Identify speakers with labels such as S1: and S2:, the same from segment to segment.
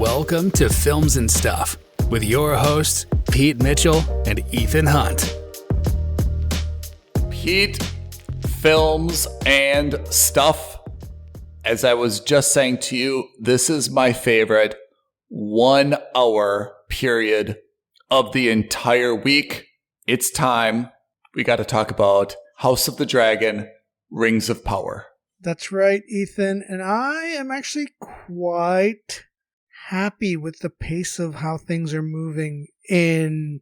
S1: Welcome to Films and Stuff with your hosts, Pete Mitchell and Ethan Hunt.
S2: Pete, films and stuff. As I was just saying to you, this is my favorite 1 hour period of the entire week. It's time. We got to talk about House of the Dragon, Rings of Power.
S3: That's right, Ethan. And I am actually quite happy with the pace of how things are moving in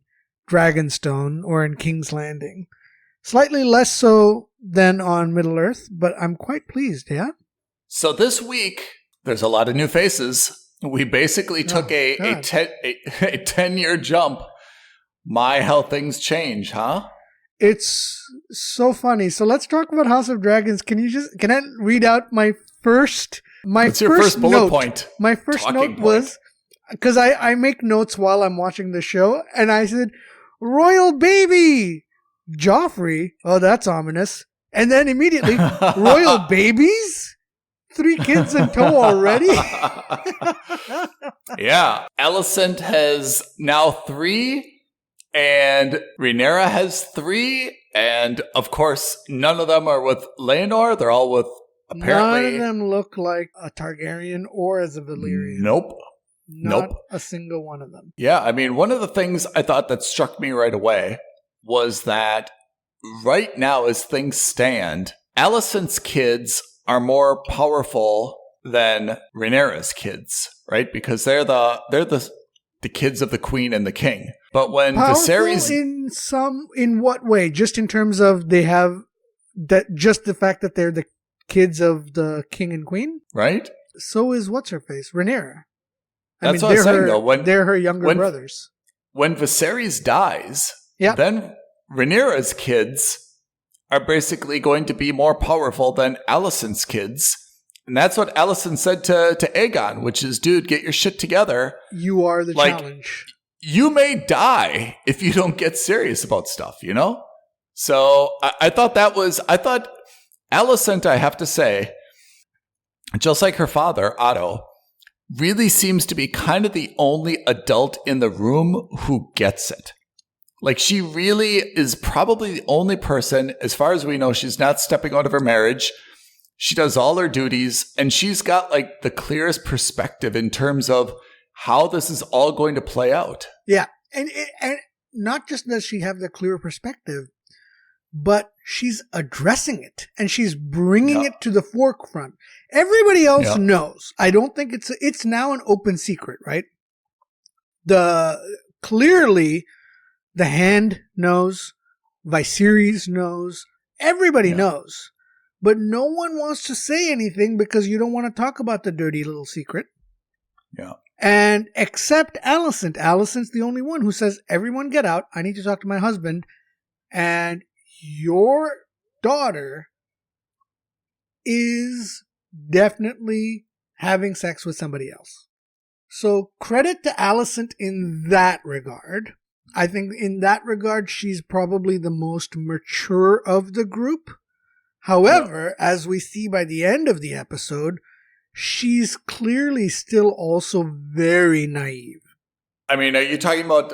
S3: Dragonstone or in King's Landing. Slightly less so than on Middle-earth, but I'm quite pleased, yeah?
S2: So this week, there's a lot of new faces. We basically took a 10-year jump. My, how things change, huh?
S3: It's so funny. So let's talk about House of Dragons. Can I read out my first
S2: What's your first bullet point?
S3: My first note was, because I make notes while I'm watching the show, and I said, Royal Baby! Joffrey? Oh, that's ominous. And then immediately, Royal Babies? 3 kids in tow already?
S2: Yeah. Alicent has now 3, and Rhaenyra has 3, and of course, none of them are with Laenor. They're all with, apparently...
S3: None of them look like a Targaryen or as a Valyrian.
S2: Nope.
S3: Not a single one of them.
S2: Yeah, I mean, one of the things I thought that struck me right away was that right now, as things stand, Alicent's kids are more powerful than Rhaenyra's kids, right? Because they're the kids of the queen and the king. But when
S3: powerful
S2: Viserys,
S3: in what way? Just in terms of they have that, just the fact that they're the kids of the king and queen,
S2: right?
S3: So is what's her face, Rhaenyra.
S2: That's what I'm saying, though.
S3: They're her younger brothers.
S2: When Viserys dies, then Rhaenyra's kids are basically going to be more powerful than Alicent's kids. And that's what Alicent said to Aegon, which is, dude, get your shit together.
S3: You are the challenge.
S2: You may die if you don't get serious about stuff, you know? So I thought Alicent, I have to say, just like her father, Otto, really seems to be kind of the only adult in the room who gets it. Like, she really is probably the only person, as far as we know, she's not stepping out of her marriage. She does all her duties, and she's got, like, the clearest perspective in terms of how this is all going to play out.
S3: Yeah. And not just does she have the clear perspective, but she's addressing it, and she's bringing it to the forefront. Everybody else knows. I don't think it's now an open secret, right? Clearly, the Hand knows, Viserys knows, everybody knows. But no one wants to say anything because you don't want to talk about the dirty little secret.
S2: Yeah.
S3: And except Alicent. Alicent's the only one who says, everyone get out. I need to talk to my husband. And your daughter is definitely having sex with somebody else. So credit to Alicent in that regard. I think in that regard, she's probably the most mature of the group. However, as we see by the end of the episode, she's clearly still also very naive.
S2: I mean, are you talking about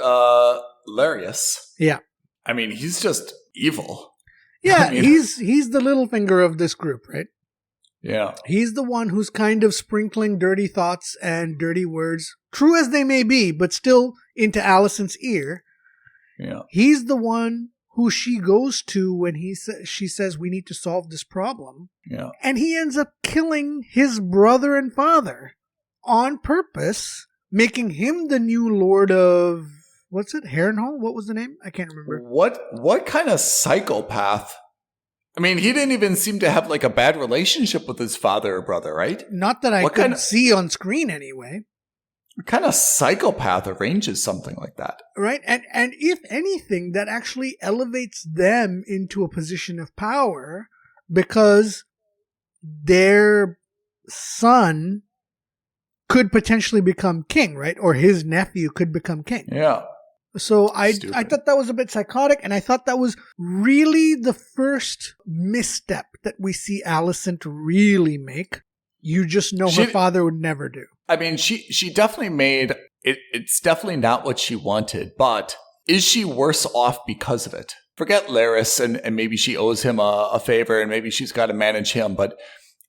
S2: Larius?
S3: Yeah.
S2: I mean, he's just evil.
S3: Yeah, he's the little finger of this group, right?
S2: Yeah.
S3: He's the one who's kind of sprinkling dirty thoughts and dirty words, true as they may be, but still into Alicent's ear.
S2: Yeah.
S3: He's the one who she goes to when she says, we need to solve this problem.
S2: Yeah.
S3: And he ends up killing his brother and father on purpose, making him the new lord of, what's it? Harrenhal? What was the name? I can't remember.
S2: What kind of psychopath? I mean, he didn't even seem to have like a bad relationship with his father or brother, right?
S3: Not that I could see on screen anyway.
S2: What kind of psychopath arranges something like that?
S3: Right? And if anything, that actually elevates them into a position of power because their son could potentially become king, right? Or his nephew could become king.
S2: Yeah.
S3: So I thought that was a bit psychotic, and I thought that was really the first misstep that we see Alicent really make. You just know her father would never do.
S2: I mean, she definitely made it. It's definitely not what she wanted, but is she worse off because of it? Forget Laris and maybe she owes him a favor and maybe she's got to manage him, but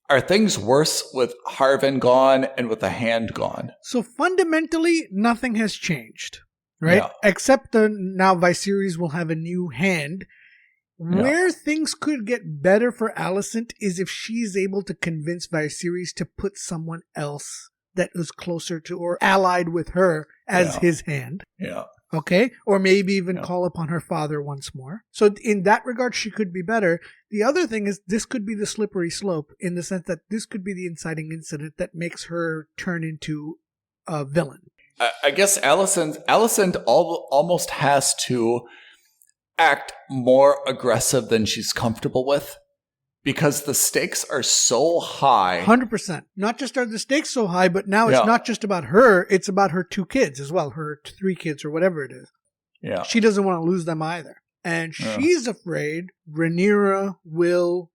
S2: are things worse with Harvin gone and with the hand gone?
S3: So fundamentally, nothing has changed, right?
S2: Yeah.
S3: Except now Viserys will have a new hand. Where things could get better for Alicent is if she's able to convince Viserys to put someone else that was closer to or allied with her as his hand.
S2: Yeah.
S3: Okay? Or maybe even call upon her father once more. So in that regard, she could be better. The other thing is this could be the slippery slope in the sense that this could be the inciting incident that makes her turn into a villain.
S2: I guess Alicent almost has to act more aggressive than she's comfortable with because the stakes are so high.
S3: 100%. Not just are the stakes so high, but now it's not just about her, it's about her 2 kids as well, her 3 kids or whatever it is.
S2: Yeah.
S3: She doesn't want to lose them either. And she's afraid Rhaenyra will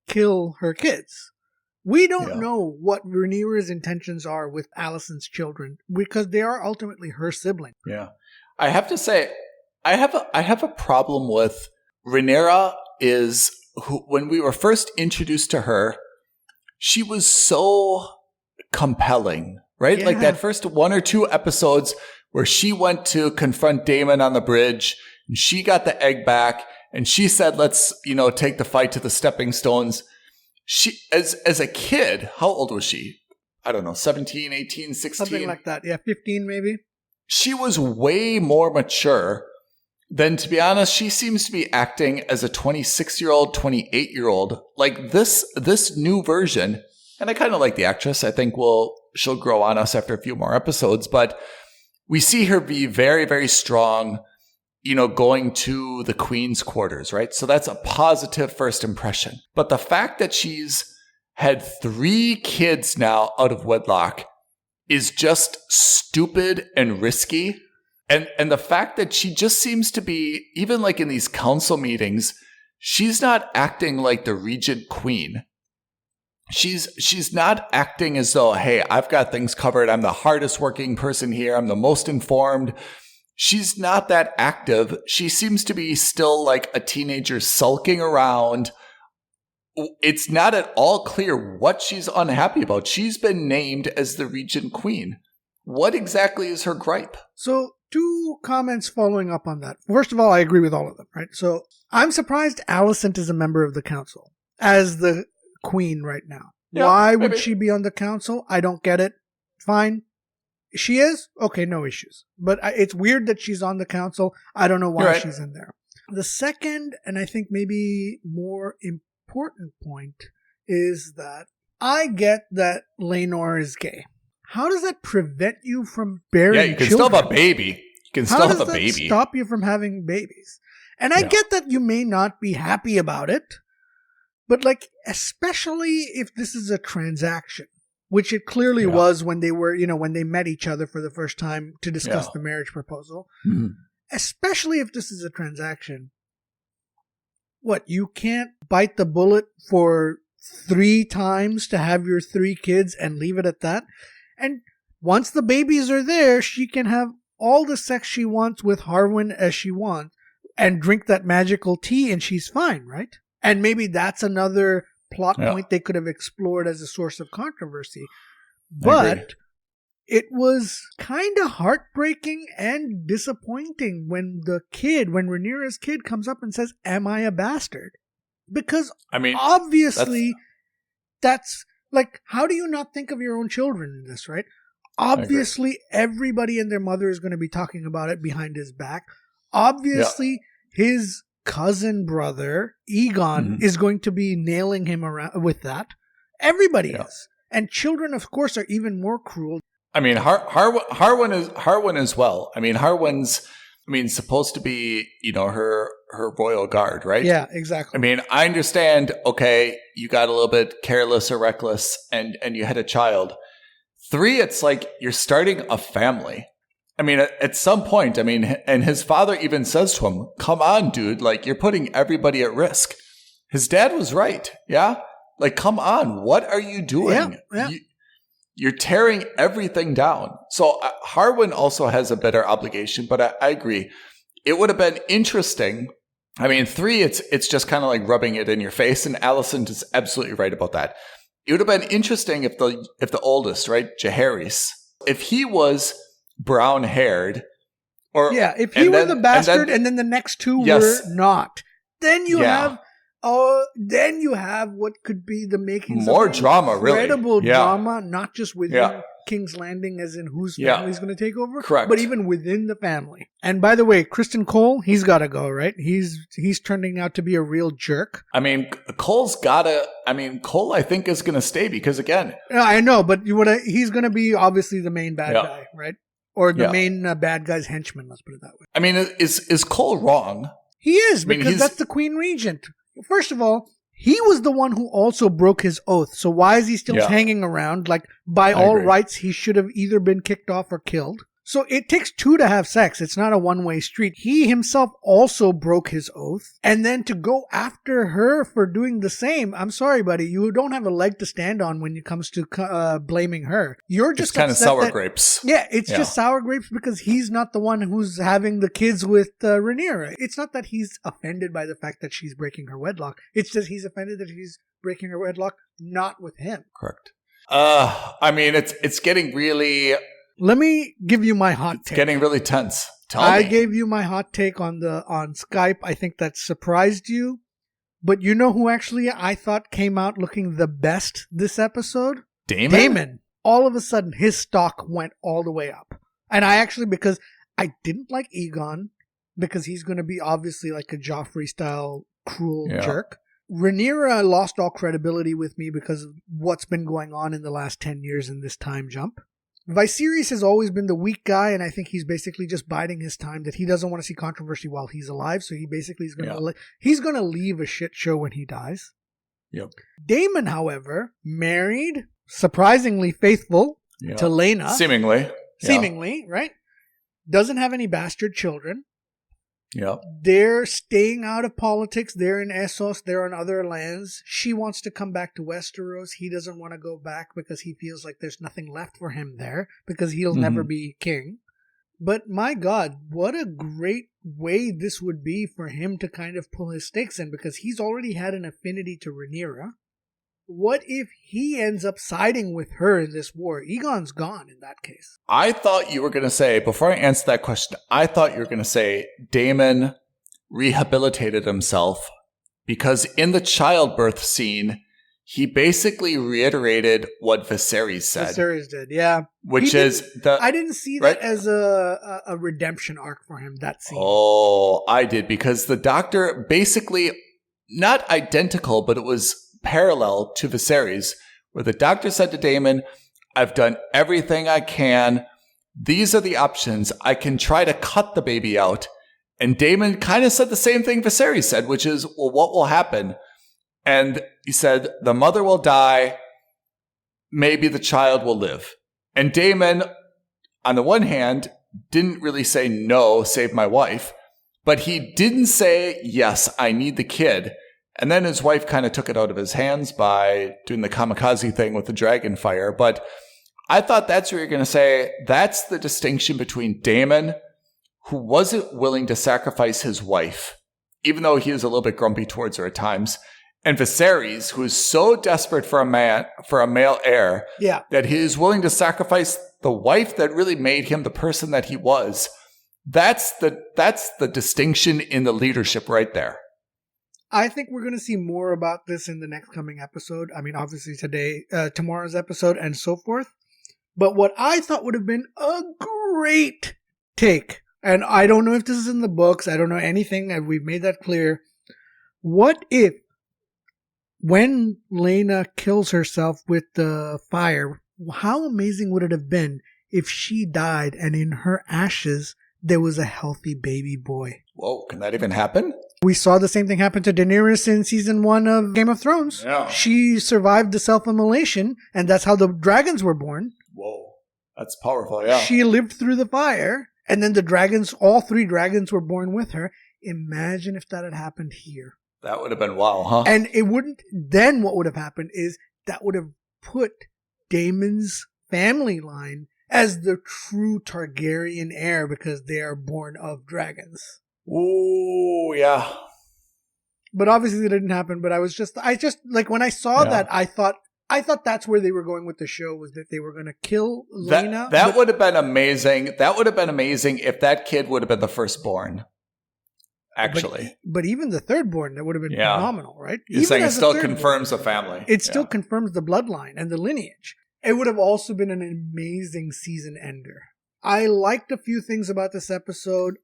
S3: kill her kids. We don't know what Rhaenyra's intentions are with Alicent's children because they are ultimately her siblings.
S2: Yeah. I have to say, I have a problem with Rhaenyra when we were first introduced to her, she was so compelling, right?
S3: Yeah.
S2: Like that first 1 or 2 episodes where she went to confront Daemon on the bridge and she got the egg back and she said, let's, take the fight to the stepping stones. She, as a kid, how old was she? I don't know, 17, 18, 16?
S3: Something like that. Yeah, 15 maybe.
S2: She was way more mature. Then, to be honest, she seems to be acting as a 26-year-old, 28-year-old. Like this new version, and I kind of like the actress. I think she'll grow on us after a few more episodes. But we see her be very, very strong, going to the Queen's quarters, right? So that's a positive first impression. But the fact that she's had 3 kids now out of wedlock is just stupid and risky. And the fact that she just seems to be, even like in these council meetings, she's not acting like the regent queen. She's not acting as though, hey, I've got things covered. I'm the hardest working person here. I'm the most informed. She's not that active. She seems to be still like a teenager sulking around. It's not at all clear what she's unhappy about. She's been named as the regent queen. What exactly is her gripe?
S3: So 2 comments following up on that. First of all, I agree with all of them, right? So I'm surprised Alicent is a member of the council as the queen right now.
S2: Yeah,
S3: why would she be on the council? I don't get it. Fine. She is? Okay, no issues. But it's weird that she's on the council. I don't know why she's in there. The second, and I think maybe more important point, is that I get that Laenor is gay. How does that prevent you from bearing children?
S2: Yeah, you can still have a baby. You can still have a baby.
S3: How does that stop you from having babies? And I get that you may not be happy about it, but especially if this is a transaction, which it clearly was when they were, when they met each other for the first time to discuss the marriage proposal. Mm-hmm. Especially if this is a transaction. What, you can't bite the bullet for 3 times to have your 3 kids and leave it at that? And once the babies are there, she can have all the sex she wants with Harwin as she wants and drink that magical tea and she's fine, right? And maybe that's another plot point they could have explored as a source of controversy. But it was kind of heartbreaking and disappointing when Rhaenyra's kid comes up and says, "Am I a bastard?" Because obviously that's how do you not think of your own children in this, right? Obviously, everybody and their mother is going to be talking about it behind his back. Obviously, his cousin brother, Aegon, is going to be nailing him around with that. Everybody is. And children, of course, are even more cruel.
S2: I mean, Harwin as well. I mean, Harwin's, supposed to be, her royal guard, right?
S3: Yeah, exactly.
S2: I mean, I understand, okay, you got a little bit careless or reckless and you had a child. 3, it's like you're starting a family. I mean, at some point, and his father even says to him, come on, dude, you're putting everybody at risk. His dad was right. Yeah. Like, come on. What are you doing?
S3: Yeah.
S2: You're tearing everything down. So Harwin also has a better obligation, but I agree. It would have been interesting. I mean, 3, it's just kind of like rubbing it in your face, and Allison is absolutely right about that. It would have been interesting if the oldest, right, Jaehaerys, if he was brown haired, or
S3: if he were the bastard, and then the next 2 were not, then you have what could be the makings
S2: more
S3: of
S2: drama,
S3: incredible
S2: really,
S3: drama, not just within King's Landing, as in whose family is going to take over,
S2: correct,
S3: but even within the family. And by the way, Kristen Cole, he's got to go, right? He's turning out to be a real jerk.
S2: I mean, Cole, I think is going to stay because, again,
S3: I know, but he's going to be obviously the main bad guy, right? Or the main bad guy's henchman. Let's put it that way.
S2: I mean, is Cole wrong?
S3: He is, because that's the Queen Regent. First of all, he was the one who also broke his oath. So why is he still hanging around? Like, by all rights, he should have either been kicked off or killed. So it takes 2 to have sex. It's not a one-way street. He himself also broke his oath. And then to go after her for doing the same, I'm sorry, buddy, you don't have a leg to stand on when it comes to blaming her. You're just
S2: kind of sour grapes.
S3: Yeah, it's just sour grapes because he's not the one who's having the kids with Rhaenyra. It's not that he's offended by the fact that she's breaking her wedlock. It's just he's offended that she's breaking her wedlock, not with him.
S2: Correct. I mean, it's getting really...
S3: Let me give you my hot take.
S2: It's getting really tense. Tell me.
S3: I gave you my hot take on Skype. I think that surprised you. But you know who actually I thought came out looking the best this episode? Daemon. All of a sudden, his stock went all the way up. And because I didn't like Aegon, because he's going to be obviously like a Joffrey-style cruel jerk. Rhaenyra lost all credibility with me because of what's been going on in the last 10 years in this time jump. Viserys has always been the weak guy, and I think he's basically just biding his time, that he doesn't want to see controversy while he's alive, so he basically is going to he's going to leave a shit show when he dies.
S2: Yep.
S3: Daemon, however, married, surprisingly faithful to Laena. Seemingly, right? Doesn't have any bastard children.
S2: Yep.
S3: They're staying out of politics. They're in Essos. They're on other lands. She wants to come back to Westeros. He doesn't want to go back because he feels like there's nothing left for him there because he'll never be king. But my God, what a great way this would be for him to kind of pull his stakes in, because he's already had an affinity to Rhaenyra. What if he ends up siding with her in this war? Aegon's gone in that case.
S2: I thought you were going to say, before I answer that question, I thought you were going to say Daemon rehabilitated himself because in the childbirth scene, he basically reiterated what Viserys said.
S3: Viserys did, yeah.
S2: I
S3: didn't see that as a redemption arc for him, that scene.
S2: Oh, I did, because the doctor basically, not identical, but it was parallel to Viserys, where the doctor said to Daemon, I've done everything I can. These are the options. I can try to cut the baby out. And Daemon kind of said the same thing Viserys said, which is, well, what will happen? And he said, the mother will die. Maybe the child will live. And Daemon, on the one hand, didn't really say, no, save my wife. But he didn't say, yes, I need the kid. And then his wife kind of took it out of his hands by doing the kamikaze thing with the dragon fire. But I thought that's what you're going to say. That's the distinction between Daemon, who wasn't willing to sacrifice his wife, even though he was a little bit grumpy towards her at times, and Viserys, who is so desperate for a male heir, that he is willing to sacrifice the wife that really made him the person that he was. That's the distinction in the leadership right there.
S3: I think we're going to see more about this in the next coming episode. I mean, obviously tomorrow's episode and so forth. But what I thought would have been a great take, and I don't know if this is in the books, I don't know anything, and we've made that clear. What if, when Laena kills herself with the fire, how amazing would it have been if she died and in her ashes there was a healthy baby boy?
S2: Whoa, can that even happen?
S3: We saw the same thing happen to Daenerys in season 1 of Game of Thrones.
S2: Yeah.
S3: She survived the self-immolation, and that's how the dragons were born.
S2: Whoa, that's powerful, yeah.
S3: She lived through the fire, and then all 3 dragons were born with her. Imagine if that had happened here.
S2: That would have been wow, huh?
S3: And it wouldn't, then what would have happened is that would have put Daemon's family line as the true Targaryen heir because they are born of dragons.
S2: Ooh, yeah.
S3: But obviously it didn't happen, but I just like when I saw that, I thought that's where they were going with the show, was that they were going to kill Laena.
S2: That would have been amazing. That would have been amazing if that kid would have been the firstborn. Actually.
S3: But even the thirdborn, that would have been phenomenal, right?
S2: You're
S3: even
S2: saying it still
S3: thirdborn,
S2: confirms the family.
S3: It still confirms the bloodline and the lineage. It would have also been an amazing season ender. I liked a few things about this episode.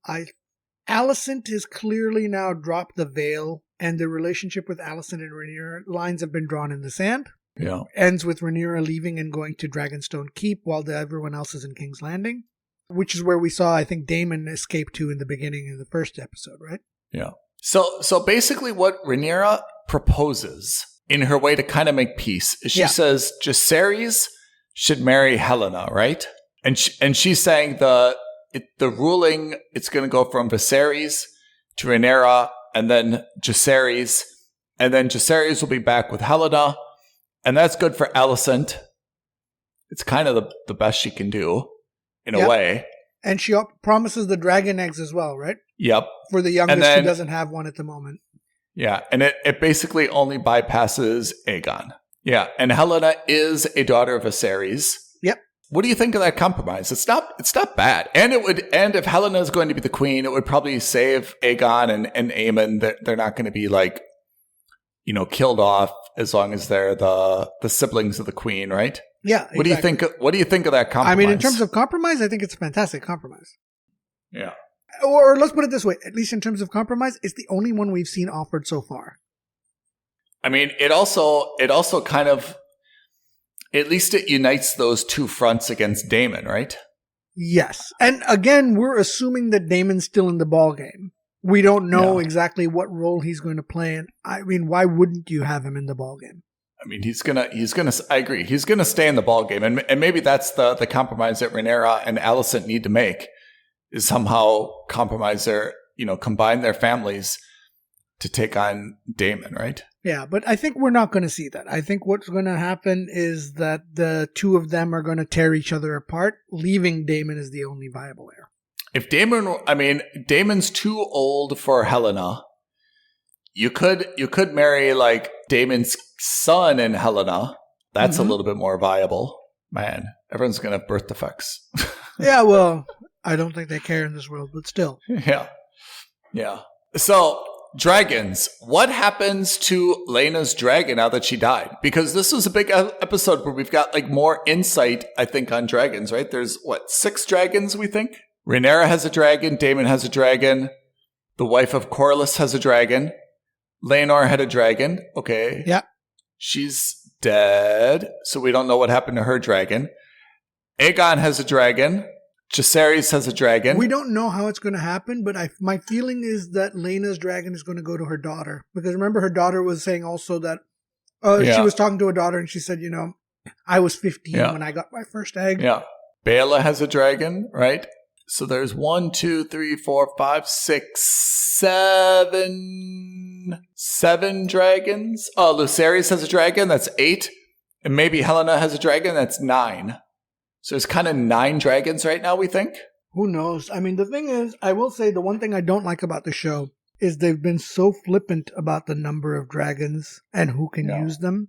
S3: Alicent has clearly now dropped the veil, and the relationship with Alicent and Rhaenyra lines have been drawn in the sand.
S2: Yeah.
S3: Ends with Rhaenyra leaving and going to Dragonstone Keep while everyone else is in King's Landing, which is where we saw, I think, Daemon escape to in the beginning of the first episode, right?
S2: Yeah. So basically what Rhaenyra proposes in her way to kind of make peace is she says Jacaerys should marry Helena, right? And she's saying the ruling, it's going to go from Viserys to Rhaenyra and then Jacaerys, and then Jacaerys will be back with Helena, and that's good for Alicent. It's kind of the best she can do in a way.
S3: And she promises the dragon eggs as well, right?
S2: Yep.
S3: For the youngest who doesn't have one at the moment.
S2: Yeah, and it basically only bypasses Aegon. Yeah, and Helena is a daughter of Viserys.
S3: Yep.
S2: What do you think of that compromise? It's not bad. And if Helena is going to be the queen, it would probably save Aegon and Aemon. They're not going to be like, killed off as long as they're the siblings of the queen, right?
S3: Yeah. Exactly.
S2: What do you think of that compromise?
S3: I mean, in terms of compromise, I think it's a fantastic compromise.
S2: Yeah.
S3: Or let's put it this way, at least in terms of compromise, it's the only one we've seen offered so far.
S2: I mean, it also kind of, at least it unites those two fronts against Daemon, right?
S3: Yes. And again, we're assuming that Daemon's still in the ballgame. We don't know exactly what role he's going to play. And I mean, why wouldn't you have him in the ballgame?
S2: I mean, he's gonna, I agree. He's gonna stay in the ballgame. And maybe that's the compromise that Rhaenyra and Alicent need to make, is somehow compromise combine their families to take on Daemon, right?
S3: Yeah, but I think we're not going to see that. I think what's going to happen is that the two of them are going to tear each other apart, leaving Daemon as the only viable heir.
S2: If Daemon's too old for Helena. You could marry like Daemon's son and Helena. That's a little bit more viable. Man, everyone's going to have birth defects.
S3: Yeah, well, I don't think they care in this world, but still.
S2: Yeah. Yeah. So, dragons. What happens to Laena's dragon now that she died? Because this was a big episode where we've got like more insight, I think, on dragons, right? There's 6 dragons, we think? Rhaenyra has a dragon. Daemon has a dragon. The wife of Corlys has a dragon. Laenor had a dragon. Okay.
S3: Yeah.
S2: She's dead, so we don't know what happened to her dragon. Aegon has a dragon. Jacaerys has a dragon.
S3: We don't know how it's going to happen, but my feeling is that Laena's dragon is going to go to her daughter. Because remember, her daughter was saying also that she was talking to her daughter and she said, I was 15 when I got my first egg.
S2: Yeah. Baela has a dragon, right? So there's 1, 2, 3, 4, 5, 6, 7 dragons. Oh, Lucerys has a dragon. That's 8. And maybe Helena has a dragon. That's 9. So there's kind of 9 dragons right now, we think.
S3: Who knows? I mean, the thing is, I will say the one thing I don't like about the show is they've been so flippant about the number of dragons and who can use them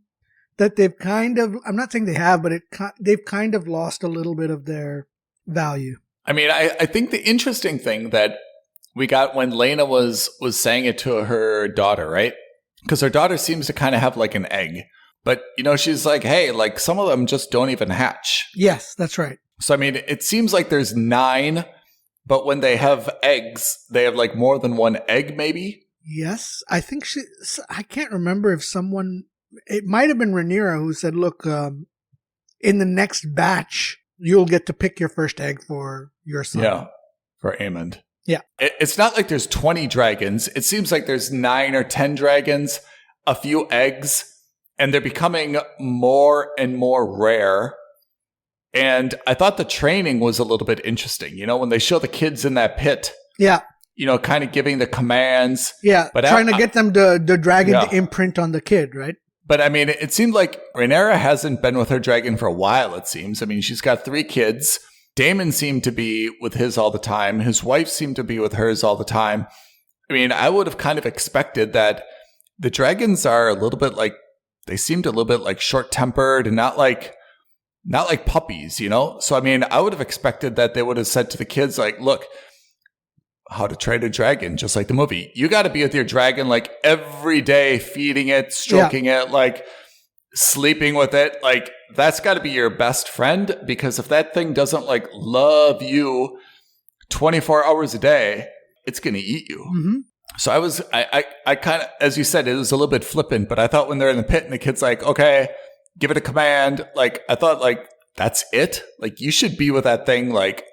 S3: that they've kind of, I'm not saying they have, but they've kind of lost a little bit of their value.
S2: I mean, I think the interesting thing that we got when Laena was saying it to her daughter, right? Because her daughter seems to kind of have like an egg. But, she's like, hey, like some of them just don't even hatch.
S3: Yes, that's right.
S2: So, I mean, it seems like there's 9, but when they have eggs, they have like more than one egg, maybe?
S3: Yes. I think I can't remember if it might have been Rhaenyra who said, look, in the next batch, you'll get to pick your first egg for your son.
S2: Yeah, for Aemond.
S3: Yeah.
S2: It's not like there's 20 dragons. It seems like there's 9 or 10 dragons, a few eggs, and they're becoming more and more rare. And I thought the training was a little bit interesting. When they show the kids in that pit.
S3: Yeah.
S2: kind of giving the commands.
S3: Yeah,
S2: but
S3: trying to get them the dragon to imprint on the kid, right?
S2: But I mean, it seemed like Rhaenyra hasn't been with her dragon for a while, it seems. I mean, she's got 3 kids. Daemon seemed to be with his all the time. His wife seemed to be with hers all the time. I mean, I would have kind of expected that the dragons are a little bit like, they seemed a little bit like short-tempered and not like puppies, So, I mean, I would have expected that they would have said to the kids, like, look, how to train a dragon, just like the movie. You got to be with your dragon like every day, feeding it, stroking it, like sleeping with it. Like that's got to be your best friend, because if that thing doesn't like love you 24 hours a day, it's going to eat you.
S3: Mm-hmm.
S2: So I kind of, as you said, it was a little bit flippant, but I thought when they're in the pit and the kid's like, okay, give it a command. Like I thought like, that's it. Like you should be with that thing like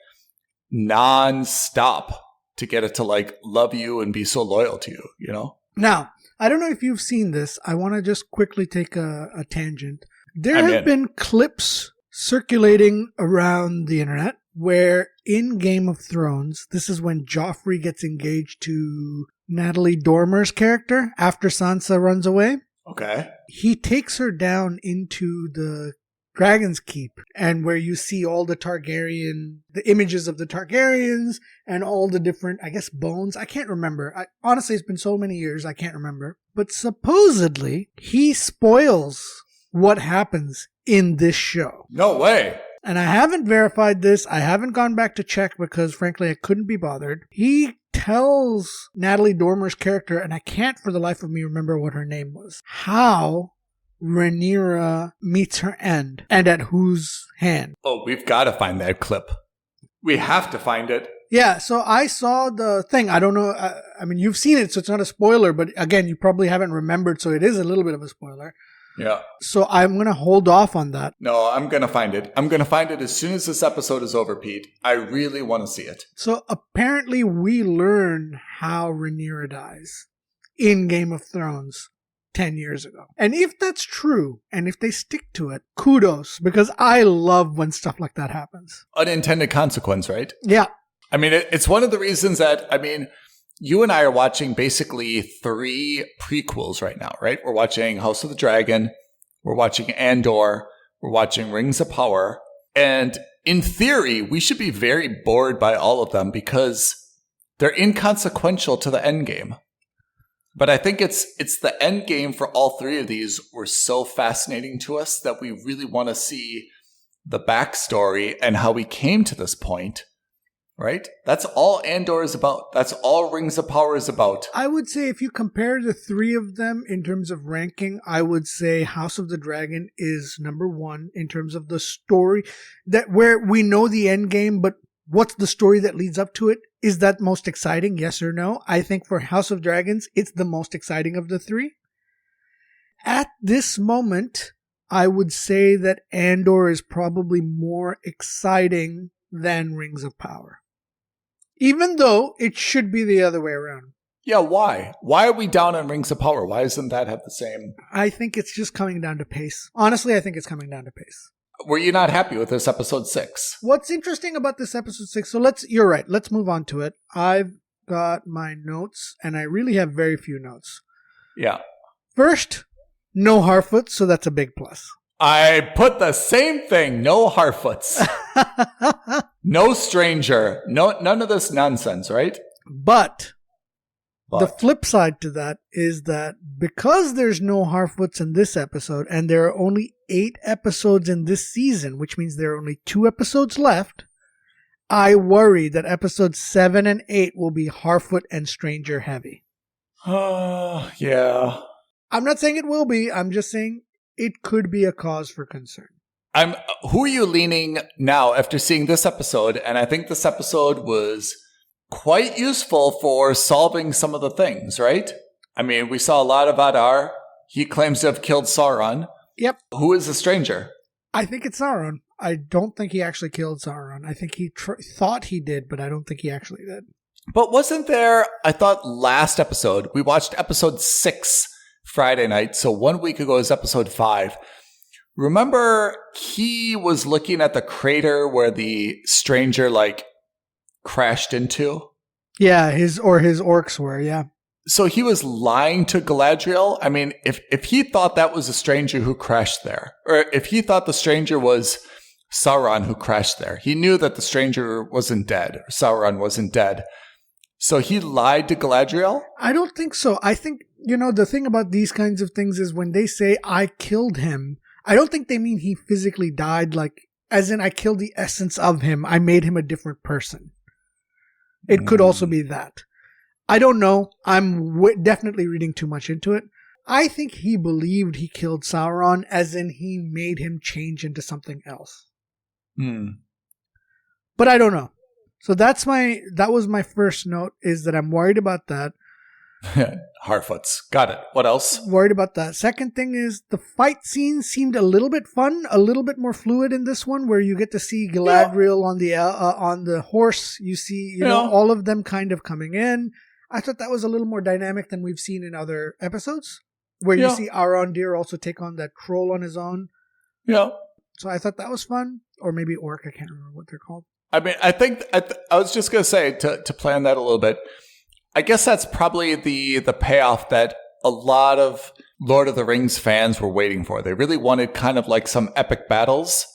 S2: non-stop to get it to like love you and be so loyal to you,
S3: Now, I don't know if you've seen this. I want to just quickly take a tangent. There have been clips circulating around the internet where in Game of Thrones, this is when Joffrey gets engaged to Natalie Dormer's character after Sansa runs away.
S2: Okay.
S3: He takes her down into the Dragon's Keep, and where you see all the images of the Targaryens and all the different, I guess, bones. I can't remember. Honestly, it's been so many years, I can't remember. But supposedly, he spoils what happens in this show.
S2: No way.
S3: And I haven't verified this. I haven't gone back to check because, frankly, I couldn't be bothered. He tells Natalie Dormer's character, and I can't for the life of me remember what her name was, how Rhaenyra meets her end, and at whose hand.
S2: Oh, we've got to find that clip. We have to find it.
S3: Yeah, so I saw the thing. I don't know. I mean, you've seen it, so it's not a spoiler, but again, you probably haven't remembered, so it is a little bit of a spoiler.
S2: Yeah.
S3: So I'm going to hold off on that.
S2: No, I'm going to find it. I'm going to find it as soon as this episode is over, Pete. I really want to see it.
S3: So apparently we learn how Rhaenyra dies in Game of Thrones 10 years ago. And if that's true, and if they stick to it, kudos, because I love when stuff like that happens.
S2: Unintended consequence, right?
S3: Yeah.
S2: I mean, it's one of the reasons that, I mean, you and I are watching basically 3 prequels right now, right? We're watching House of the Dragon, we're watching Andor, we're watching Rings of Power, and in theory, we should be very bored by all of them because they're inconsequential to the end game. But I think it's the end game for all 3 of these were so fascinating to us that we really want to see the backstory and how we came to this point. Right? That's all Andor is about. That's all Rings of Power is about.
S3: I would say if you compare the 3 of them in terms of ranking, I would say House of the Dragon is number 1 in terms of the story, that where we know the end game, but what's the story that leads up to it? Is that most exciting? Yes or no? I think for House of Dragons, it's the most exciting of the 3. At this moment, I would say that Andor is probably more exciting than Rings of Power. Even though it should be the other way around.
S2: Yeah, why? Why are we down on Rings of Power? Why doesn't that have the same?
S3: I think it's just coming down to pace. Honestly, I think it's coming down to pace.
S2: Were you not happy with this episode 6?
S3: What's interesting about this episode 6, so you're right, let's move on to it. I've got my notes, and I really have very few notes.
S2: Yeah.
S3: First, no Harfoot, so that's a big plus.
S2: I put the same thing. No Harfoots. No stranger. No, none of this nonsense, right?
S3: But the flip side to that is that because there's no Harfoots in this episode, and there are only 8 episodes in this season, which means there are only 2 episodes left, I worry that episodes 7 and 8 will be Harfoot and stranger heavy.
S2: Yeah.
S3: I'm not saying it will be. I'm just saying it could be a cause for concern.
S2: Who are you leaning now after seeing this episode? And I think this episode was quite useful for solving some of the things, right? I mean, we saw a lot of Adar. He claims to have killed Sauron.
S3: Yep.
S2: Who is the stranger?
S3: I think it's Sauron. I don't think he actually killed Sauron. I think he thought he did, but I don't think he actually did.
S2: But wasn't there, I thought last episode, we watched episode 6 Friday night, so 1 week ago is episode 5. Remember, he was looking at the crater where the stranger, crashed into?
S3: Yeah, his orcs were, yeah.
S2: So he was lying to Galadriel? I mean, if he thought that was a stranger who crashed there, or if he thought the stranger was Sauron who crashed there, he knew that the stranger wasn't dead, or Sauron wasn't dead. So he lied to Galadriel?
S3: I don't think so. I think, the thing about these kinds of things is when they say, I killed him, I don't think they mean he physically died, like, as in I killed the essence of him. I made him a different person. It could also be that. I don't know. I'm definitely reading too much into it. I think he believed he killed Sauron, as in he made him change into something else. But I don't know. So that was my first note, is that I'm worried about that.
S2: Harfoots. Got it. What else?
S3: Worried about that. Second thing is the fight scene seemed a little bit fun, a little bit more fluid in this one, where you get to see Galadriel on the horse. You see, all of them kind of coming in. I thought that was a little more dynamic than we've seen in other episodes, where you see Arondir also take on that troll on his own.
S2: Yeah.
S3: So I thought that was fun, or maybe orc. I can't remember what they're called.
S2: I mean, I think I was just going to say to plan that a little bit. I guess that's probably the payoff that a lot of Lord of the Rings fans were waiting for. They really wanted kind of like some epic battles,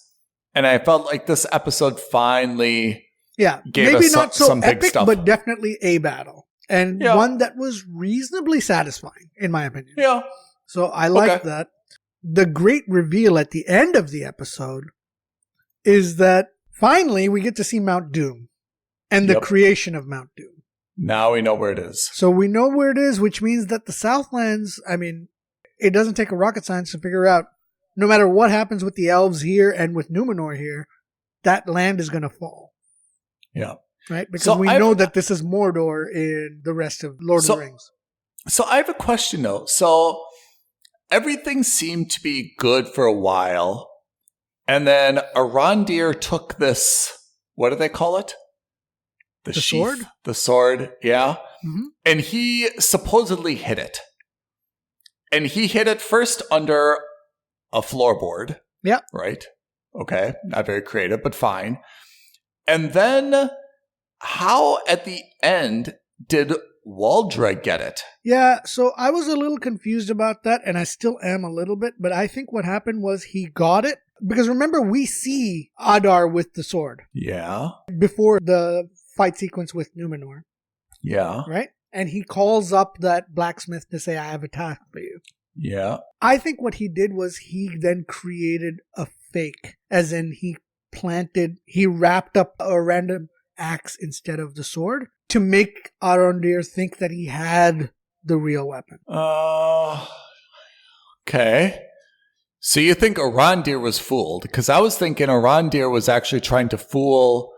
S2: and I felt like this episode finally gave us not so some
S3: epic,
S2: big stuff,
S3: but definitely a battle, and one that was reasonably satisfying, in my opinion.
S2: Yeah.
S3: So I liked that. The great reveal at the end of the episode is that finally we get to see Mount Doom and the creation of Mount Doom.
S2: Now we know where it is.
S3: So we know where it is, which means that the Southlands, I mean, it doesn't take a rocket science to figure out, no matter what happens with the elves here and with Numenor here, that land is going to fall.
S2: Yeah.
S3: Right? Because we know that this is Mordor in the rest of Lord of the Rings.
S2: So I have a question, though. So everything seemed to be good for a while. And then Arondir took this, what do they call it? The sheath,
S3: sword?
S2: The sword, yeah.
S3: Mm-hmm.
S2: And he supposedly hid it. And he hid it first under a floorboard.
S3: Yeah.
S2: Right? Okay. Not very creative, but fine. And then how at the end did Waldreg get it?
S3: Yeah, so I was a little confused about that, and I still am a little bit, but I think what happened was he got it. Because remember, we see Adar with the sword.
S2: Yeah.
S3: Before the fight sequence with Numenor.
S2: Yeah.
S3: Right? And he calls up that blacksmith to say, I have a task for you.
S2: Yeah.
S3: I think what he did was he then created a fake, as in he wrapped up a random axe instead of the sword to make Arondir think that he had the real weapon.
S2: Okay. So you think Arondir was fooled? Because I was thinking Arondir was actually trying to fool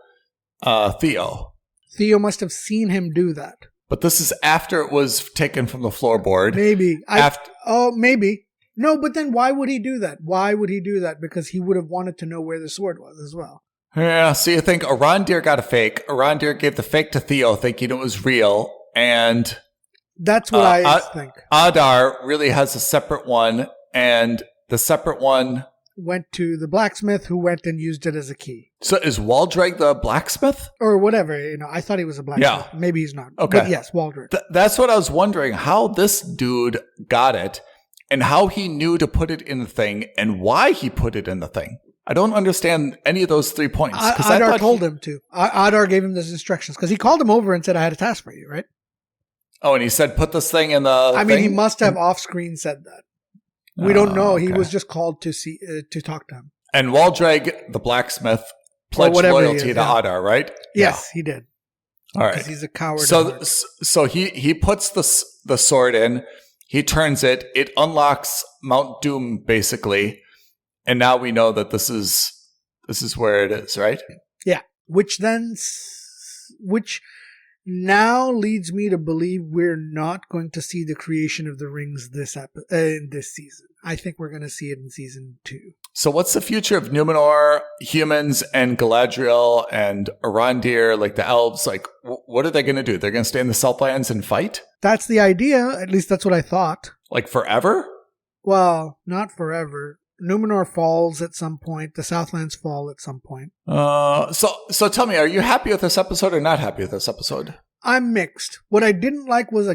S2: Theo.
S3: Theo must have seen him do that.
S2: But this is after it was taken from the floorboard.
S3: Maybe. Maybe. No, but then why would he do that? Why would he do that? Because he would have wanted to know where the sword was as well.
S2: Yeah, so you think Arondir got a fake. Arondir gave the fake to Theo thinking it was real. And
S3: that's what I think.
S2: Adar really has a separate one. And the separate one
S3: went to the blacksmith, who went and used it as a key.
S2: So is Waldreg the blacksmith?
S3: Or whatever, I thought he was a blacksmith.
S2: Yeah.
S3: Maybe he's not.
S2: Okay.
S3: But yes, Waldreg.
S2: That's what I was wondering, how this dude got it and how he knew to put it in the thing and why he put it in the thing. I don't understand any of those 3 points.
S3: Adar told him to. Adar gave him those instructions because he called him over and said, I had a task for you, right?
S2: Oh, and he said, put this thing in the
S3: I mean, he must have off-screen said that. We don't know. Okay. He was just called to talk to him.
S2: And Waldreg, the blacksmith, pledged loyalty to Adar, right?
S3: Yes, he did.
S2: All right.
S3: Because he's a coward.
S2: So he puts the sword in. He turns it. It unlocks Mount Doom, basically. And now we know that this is where it is, right?
S3: Yeah. Which now leads me to believe we're not going to see the creation of the rings in this season. I think we're going to see it in season 2.
S2: So what's the future of Numenor, humans, and Galadriel, and Arondir, like the elves? Like, what are they going to do? They're going to stay in the Southlands and fight? That's
S3: the idea. At least that's what I thought.
S2: Like forever?
S3: Well, not forever. Numenor falls at some point. The Southlands fall at some point.
S2: So tell me, are you happy with this episode or not happy with this episode?
S3: I'm mixed. What I didn't like was,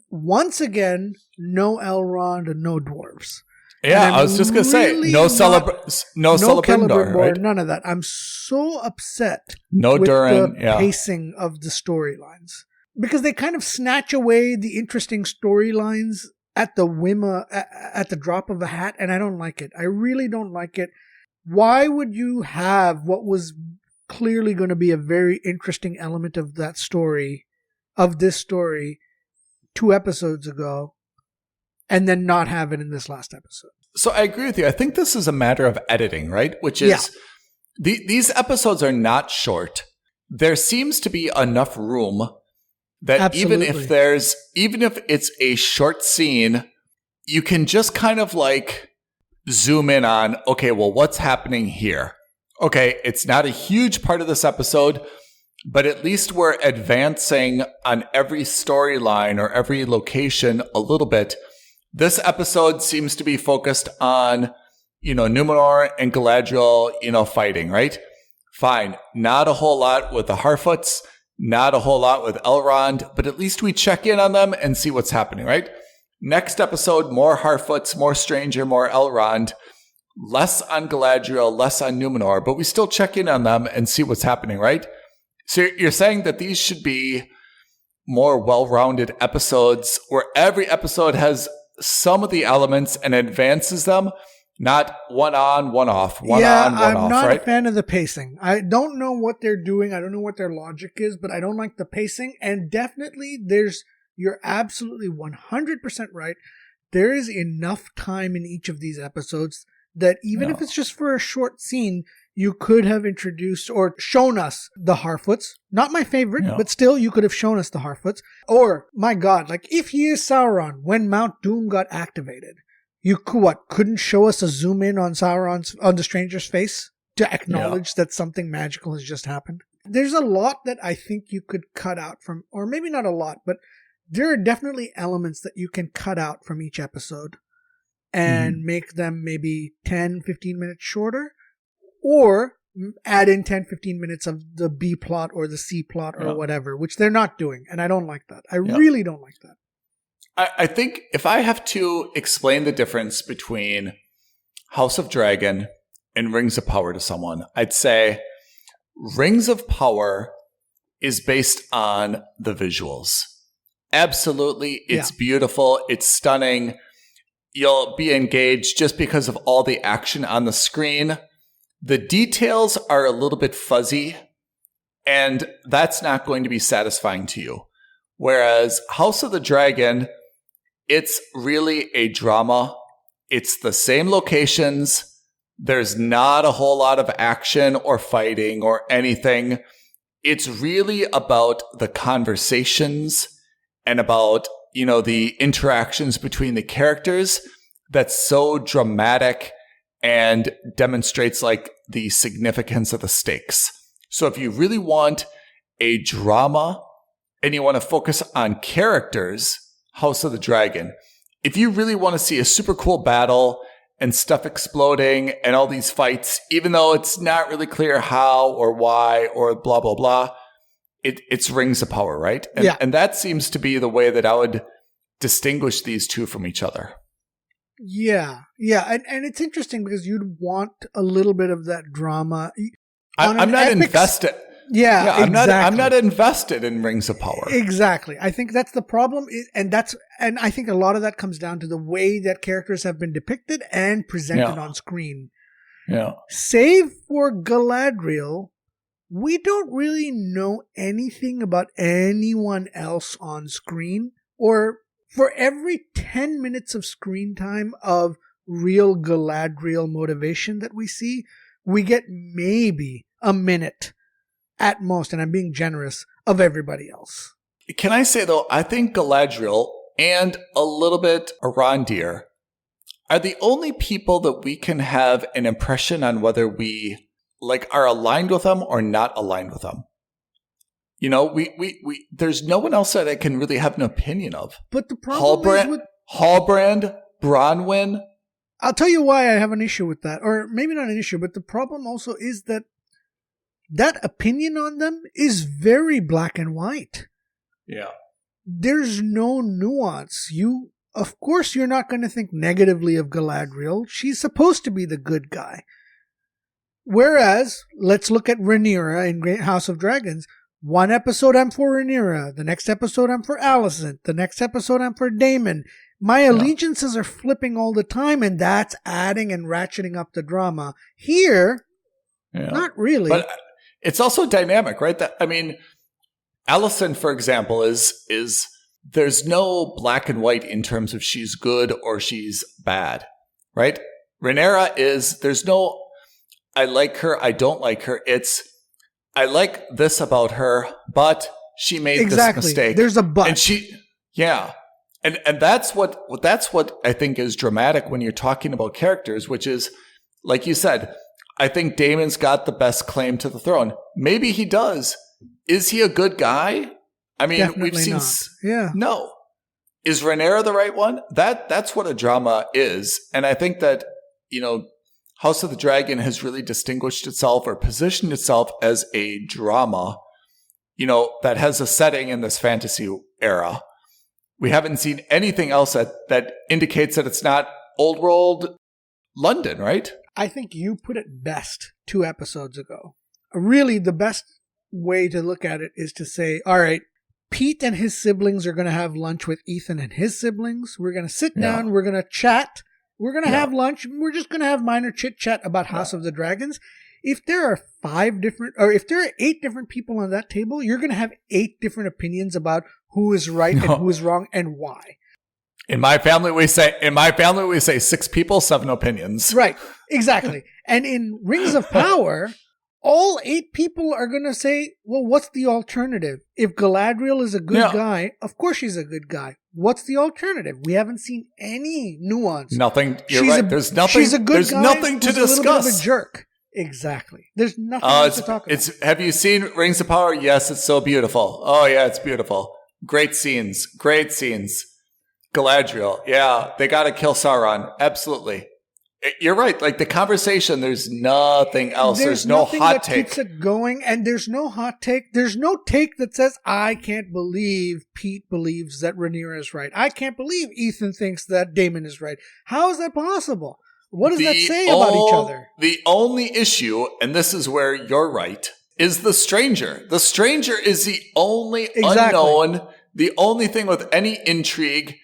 S3: once again, no Elrond and no dwarves.
S2: Yeah, I was just going to say, no Celebrimbor, right?
S3: None of that. I'm so upset
S2: with Durin,
S3: the pacing of the storylines. Because they kind of snatch away the interesting storylines at the whim, at the drop of a hat, and I don't like it. I really don't like it. Why would you have what was clearly going to be a very interesting element of this story, 2 episodes ago, and then not have it in this last episode?
S2: So I agree with you. I think this is a matter of editing, right? Which is, these episodes are not short. There seems to be enough room that
S3: Absolutely.
S2: even if it's a short scene, you can just kind of like zoom in on, okay, well, what's happening here? Okay, it's not a huge part of this episode, but at least we're advancing on every storyline or every location a little bit. This episode seems to be focused on, Numenor and Galadriel, fighting, right? Fine. Not a whole lot with the Harfoots, not a whole lot with Elrond, but at least we check in on them and see what's happening, right? Next episode, more Harfoots, more Stranger, more Elrond, less on Galadriel, less on Numenor, but we still check in on them and see what's happening, right? So you're saying that these should be more well-rounded episodes where every episode has some of the elements and advances them, not one on, one off, one on, one off,
S3: I'm not
S2: right?
S3: a fan of the pacing. I don't know what they're doing. I don't know what their logic is, but I don't like the pacing. And definitely you're absolutely 100% right. There is enough time in each of these episodes that even if it's just for a short scene, you could have introduced or shown us the Harfoots. Not my favorite, but still you could have shown us the Harfoots. Or, my God, like if he is Sauron when Mount Doom got activated, you couldn't show us a zoom in on on the stranger's face to acknowledge that something magical has just happened? There's a lot that I think you could cut out from, or maybe not a lot, but there are definitely elements that you can cut out from each episode and make them maybe 10, 15 minutes shorter, or add in 10, 15 minutes of the B plot or the C plot or whatever, which they're not doing. And I don't like that. I really don't like that.
S2: I think if I have to explain the difference between House of Dragon and Rings of Power to someone, I'd say Rings of Power is based on the visuals. Absolutely. It's beautiful. It's stunning. You'll be engaged just because of all the action on the screen. The details are a little bit fuzzy, and that's not going to be satisfying to you. Whereas House of the Dragon, it's really a drama. It's the same locations. There's not a whole lot of action or fighting or anything. It's really about the conversations and about, the interactions between the characters that's so dramatic and demonstrates like the significance of the stakes. So if you really want a drama and you want to focus on characters, House of the Dragon. If you really want to see a super cool battle and stuff exploding and all these fights, even though it's not really clear how or why or blah, blah, blah, it's Rings of Power, right? And that seems to be the way that I would distinguish these two from each other.
S3: Yeah. And it's interesting because you'd want a little bit of that drama.
S2: I'm not invested.
S3: Yeah, exactly.
S2: I'm not invested in Rings of Power.
S3: Exactly. I think that's the problem. And I think a lot of that comes down to the way that characters have been depicted and presented on screen.
S2: Yeah.
S3: Save for Galadriel, we don't really know anything about anyone else on screen. Or for every 10 minutes of screen time of real Galadriel motivation that we see, we get maybe a minute at most, and I'm being generous, of everybody else.
S2: Can I say, though, I think Galadriel and a little bit Arondir are the only people that we can have an impression on whether we are aligned with them or not aligned with them. We there's no one else that I can really have an opinion of.
S3: But the problem is with
S2: Halbrand, Bronwyn.
S3: I'll tell you why I have an issue with that, or maybe not an issue, but the problem also is that opinion on them is very black and white.
S2: Yeah.
S3: There's no nuance. Of course, you're not going to think negatively of Galadriel. She's supposed to be the good guy. Whereas, let's look at Rhaenyra in Great House of Dragons. One episode I'm for Rhaenyra. The next episode I'm for Alicent. The next episode I'm for Daemon. My allegiances are flipping all the time, and that's adding and ratcheting up the drama. Here, not really.
S2: But it's also dynamic, right? Alicent, for example, is there's no black and white in terms of she's good or she's bad, right? Rhaenyra there's no I like her, I don't like her. It's I like this about her, but she made this mistake.
S3: There's a but.
S2: And And that's what I think is dramatic when you're talking about characters, which is, like you said, I think Daemon's got the best claim to the throne. Maybe he does. Is he a good guy? I mean,
S3: Definitely
S2: we've seen
S3: not. Yeah.
S2: No. Is Rhaenyra the right one? That's what a drama is. And I think that, House of the Dragon has really distinguished itself or positioned itself as a drama, that has a setting in this fantasy era. We haven't seen anything else that indicates that it's not old world London, right?
S3: I think you put it best 2 episodes ago. Really, the best way to look at it is to say, all right, Pete and his siblings are going to have lunch with Ethan and his siblings. We're going to sit down. We're going to chat. We're going to have lunch. We're just going to have minor chit chat about House of the Dragons. If there are 8 different people on that table, you're going to have 8 different opinions about who is right and who is wrong and why.
S2: In my family, we say 6 people, 7 opinions.
S3: Right. Exactly. And in Rings of Power, all 8 people are going to say, well, what's the alternative? If Galadriel is a good guy, of course she's a good guy. What's the alternative? We haven't seen any nuance.
S2: Nothing. You're right. There's nothing.
S3: She's a good
S2: there's
S3: guy.
S2: Nothing to discuss.
S3: A little bit of a jerk. Exactly. There's nothing else to talk about.
S2: Have you seen Rings of Power? Yes, it's so beautiful. Oh yeah, it's beautiful. Great scenes. Galadriel. Yeah, they got to kill Sauron. Absolutely. You're right. Like the conversation, there's nothing else. There's no hot take.
S3: Keeps it going, and there's no hot take. There's no take that says, I can't believe Pete believes that Rhaenyra is right. I can't believe Ethan thinks that Daemon is right. How is that possible? What does that say about each other?
S2: The only issue, and this is where you're right, is the stranger. The stranger is the only unknown, the only thing with any intrigue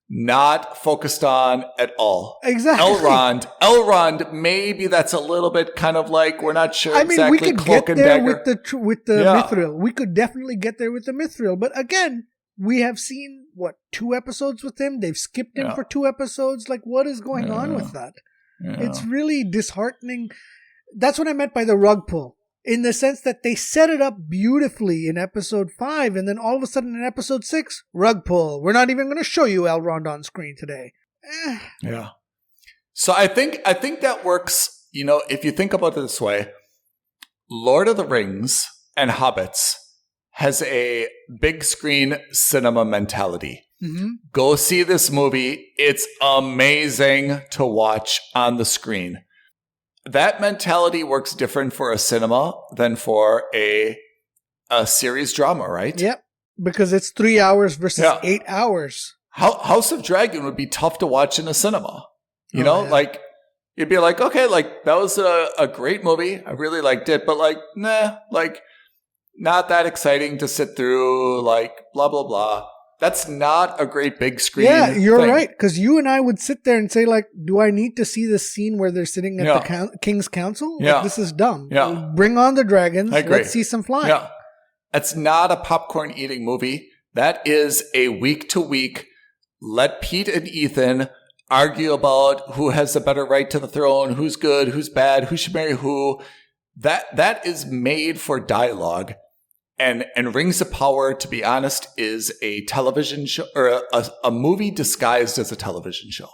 S2: not focused on at all.
S3: Exactly.
S2: Elrond, maybe that's a little bit kind of like, we're not sure exactly.
S3: We could get there with the Mithril. We could definitely get there with the Mithril. But again, we have seen, 2 episodes with him? They've skipped him for 2 episodes. Like, what is going on with that? Yeah. It's really disheartening. That's what I meant by the rug pull. In the sense that they set it up beautifully in episode 5, and then all of a sudden in episode 6, rug pull. We're not even going to show you Elrond on screen today.
S2: Yeah. So I think that works, if you think about it this way, Lord of the Rings and Hobbits has a big screen cinema mentality. Mm-hmm. Go see this movie. It's amazing to watch on the screen. That mentality works different for a cinema than for a series drama, right?
S3: Yep. Because it's 3 hours versus 8 hours.
S2: House of Dragon would be tough to watch in a cinema. Like you'd be like, okay, like that was a great movie. I really liked it, but like, nah, like not that exciting to sit through, like blah, blah, blah. That's not a great big screen.
S3: Yeah, you're right. Because you and I would sit there and say, like, do I need to see this scene where they're sitting at the King's Council? Like, this is dumb.
S2: Yeah.
S3: Bring on the dragons.
S2: I agree.
S3: Let's see some flying.
S2: Yeah. It's not a popcorn eating movie. That is a week to week. Let Pete and Ethan argue about who has the better right to the throne, who's good, who's bad, who should marry who. That is made for dialogue. And Rings of Power, to be honest, is a television show or a movie disguised as a television show.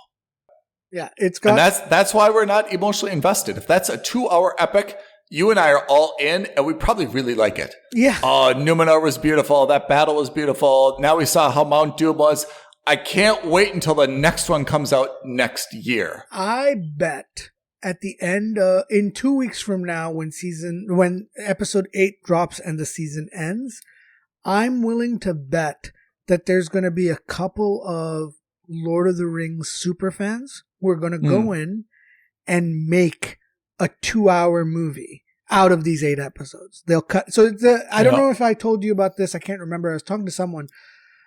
S3: Yeah, it's got.
S2: And that's why we're not emotionally invested. If that's a 2-hour epic, you and I are all in, and we probably really like it.
S3: Yeah.
S2: Oh, Numenor was beautiful. That battle was beautiful. Now we saw how Mount Doom was. I can't wait until the next one comes out next year.
S3: I bet. At the end, in 2 weeks from now, when episode 8 drops and the season ends, I'm willing to bet that there's going to be a couple of Lord of the Rings super fans who are going to go in and make a 2-hour movie out of these 8 episodes. They'll cut. So I don't know if I told you about this. I can't remember. I was talking to someone.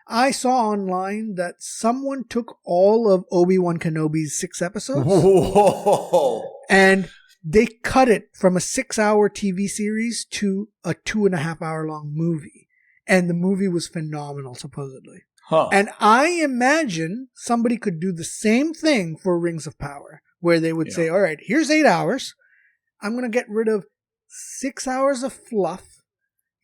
S3: I saw online that someone took all of Obi-Wan Kenobi's 6 episodes. Whoa. And they cut it from a 6-hour TV series to a 2.5-hour long movie. And the movie was phenomenal, supposedly. Huh. And I imagine somebody could do the same thing for Rings of Power, where they would say, all right, here's 8 hours. I'm going to get rid of 6 hours of fluff.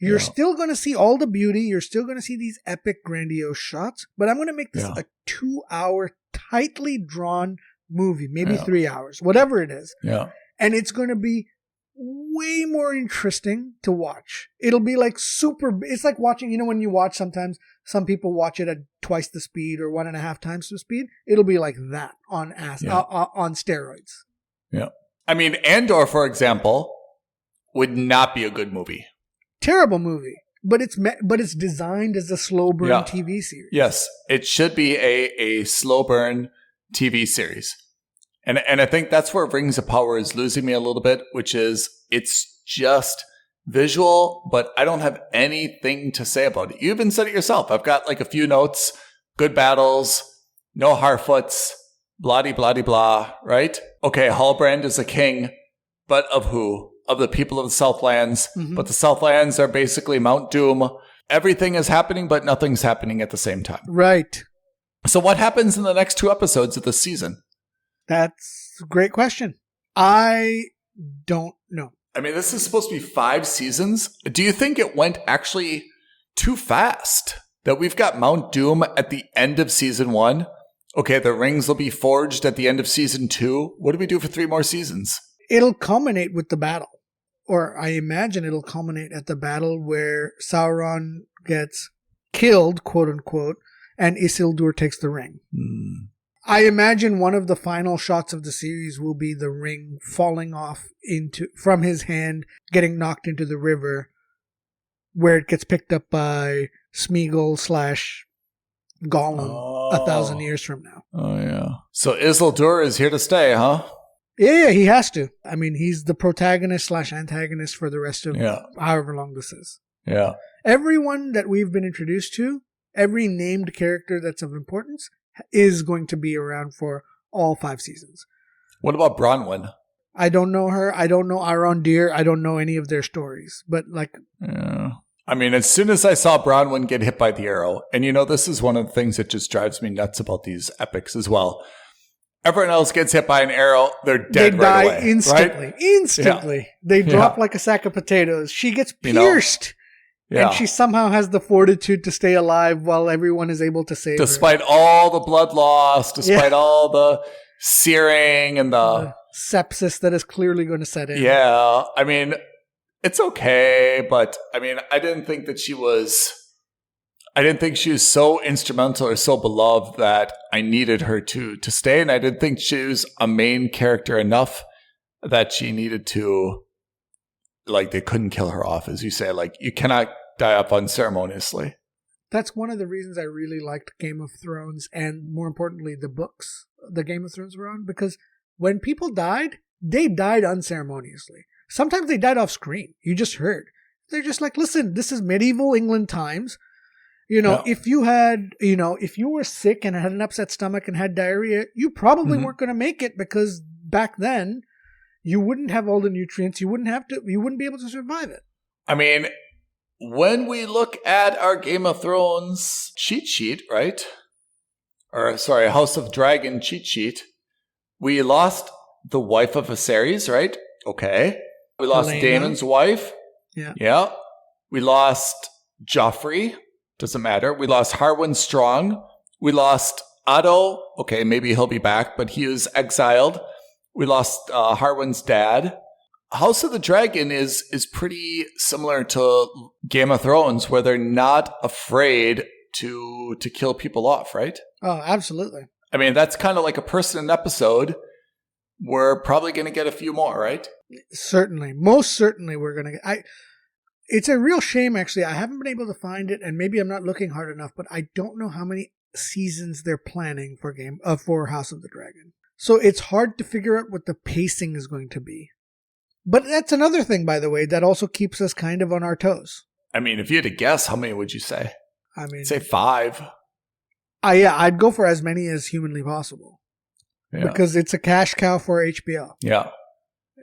S3: You're still going to see all the beauty. You're still going to see these epic, grandiose shots. But I'm going to make this a 2-hour, tightly drawn movie, maybe 3 hours, whatever it is.
S2: Yeah.
S3: And it's going to be way more interesting to watch. It'll be like it's like watching, when you watch sometimes, some people watch it at twice the speed or 1.5 times the speed. It'll be like that on steroids.
S2: Yeah. I mean, Andor, for example, would not be a good movie.
S3: Terrible movie, but it's designed as a slow burn TV series.
S2: Yes, it should be a slow burn TV series. And I think that's where Rings of Power is losing me a little bit, which is it's just visual, but I don't have anything to say about it. You even said it yourself. I've got like a few notes, good battles, no Harfoots, blah-de-blah-de-blah, right? Okay, Halbrand is a king, but of who? Of the people of the Southlands. Mm-hmm. But the Southlands are basically Mount Doom. Everything is happening, but nothing's happening at the same time.
S3: Right.
S2: So what happens in the next 2 episodes of the season?
S3: That's a great question. I don't know.
S2: I mean, this is supposed to be 5 seasons. Do you think it went actually too fast? That we've got Mount Doom at the end of season 1? Okay, the rings will be forged at the end of season 2. What do we do for 3 more seasons?
S3: It'll culminate with the battle. Or I imagine it'll culminate at the battle where Sauron gets killed, quote unquote, and Isildur takes the ring. I imagine one of the final shots of the series will be the ring falling off from his hand, getting knocked into the river, where it gets picked up by Smeagol / Gollum 1,000 years from now.
S2: Oh, yeah. So Isildur is here to stay, huh?
S3: Yeah, he has to. I mean, he's the protagonist / antagonist for the rest of however long this is.
S2: Yeah.
S3: Everyone that we've been introduced to, every named character that's of importance, is going to be around for all 5 seasons.
S2: What about Bronwyn?
S3: I don't know her. I don't know Arondir. I don't know any of their stories. But
S2: yeah. I mean, as soon as I saw Bronwyn get hit by the arrow, and this is one of the things that just drives me nuts about these epics as well. Everyone else gets hit by an arrow, they're dead right away.
S3: They die instantly.
S2: Right?
S3: Instantly. Yeah. They drop like a sack of potatoes. She gets pierced. And she somehow has the fortitude to stay alive while everyone is able to save her.
S2: Despite all the blood loss, despite all the searing and the
S3: sepsis that is clearly going to set in.
S2: Yeah. I mean, it's okay, but I mean, I didn't think she was so instrumental or so beloved that I needed her to stay. And I didn't think she was a main character enough that she needed to, they couldn't kill her off, as you say. You cannot die up unceremoniously.
S3: That's one of the reasons I really liked Game of Thrones, and more importantly, the books the Game of Thrones were on, because when people died, they died unceremoniously. Sometimes they died off screen. You just heard. They're just like, listen, this is medieval England times. If you had, if you were sick and had an upset stomach and had diarrhea, you probably weren't going to make it, because back then you wouldn't have all the nutrients. You wouldn't be able to survive it.
S2: I mean, when we look at our Game of Thrones cheat sheet, right? Or sorry, House of Dragon cheat sheet, we lost the wife of Viserys, right? Okay. We lost
S3: Helena.
S2: Daemon's wife.
S3: Yeah.
S2: Yeah. We lost Joffrey. Doesn't matter. We lost Harwin Strong. We lost Otto. Okay, maybe he'll be back, but he is exiled. We lost Harwin's dad. House of the Dragon is pretty similar to Game of Thrones, where they're not afraid to kill people off, right?
S3: Oh, absolutely.
S2: I mean, that's kind of like a person in an episode. We're probably going to get a few more, right?
S3: Certainly. Most certainly we're going to get... It's a real shame, actually. I haven't been able to find it, and maybe I'm not looking hard enough, but I don't know how many seasons they're planning for House of the Dragon. So it's hard to figure out what the pacing is going to be. But that's another thing, by the way, that also keeps us kind of on our toes.
S2: I mean, if you had to guess, how many would you say?
S3: I mean,
S2: say 5.
S3: I'd go for as many as humanly possible. Yeah. Because it's a cash cow for HBO.
S2: Yeah.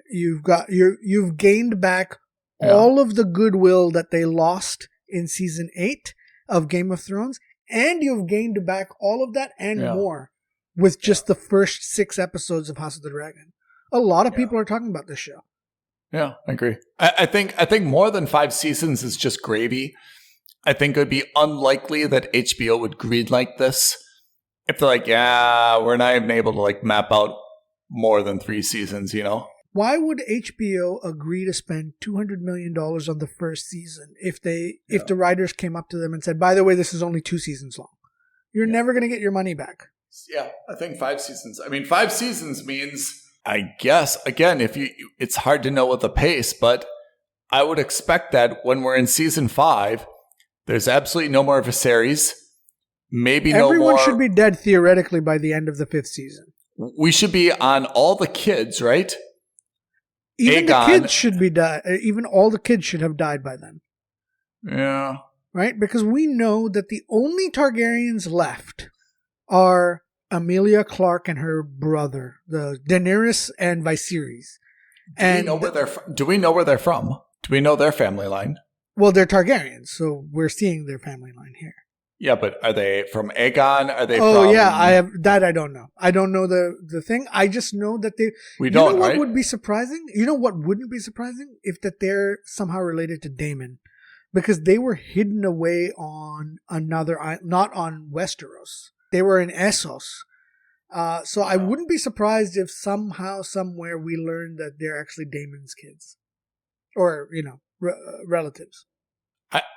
S3: You've gained back all of the goodwill that they lost in season 8 of Game of Thrones, and you've gained back all of that and more with just the first 6 episodes of House of the Dragon. A lot of people are talking about this show.
S2: Yeah, I agree. I think more than 5 seasons is just gravy. I think it would be unlikely that HBO would greenlight this if they're like, we're not even able to like map out more than 3 seasons, you know?
S3: Why would HBO agree to spend $200 million on the first season if the writers came up to them and said, by the way, this is only 2 seasons long? You're never going to get your money back.
S2: Yeah, I think 5 seasons. I mean, 5 seasons means, I guess, again, it's hard to know what the pace, but I would expect that when we're in season 5, there's absolutely no more Viserys. Maybe no more.
S3: Everyone should be dead theoretically by the end of the 5th season.
S2: We should be on all the kids, right?
S3: Even the kids should be died. Even all the kids should have died by then.
S2: Yeah.
S3: Right? Because we know that the only Targaryens left are Emilia Clarke and her brother, the Daenerys and Viserys.
S2: Do we know where they're from? Do we know their family line?
S3: Well, they're Targaryens, so we're seeing their family line here.
S2: Yeah, but are they from Aegon? Are they from...
S3: Oh, yeah, I don't know. I don't know the thing. I just know that they...
S2: We don't,
S3: know what
S2: right?
S3: would be surprising? You know what wouldn't be surprising? If that they're somehow related to Daemon. Because they were hidden away on another island, not on Westeros. They were in Essos. So I wouldn't be surprised if somehow, somewhere, we learned that they're actually Daemon's kids. Or, relatives.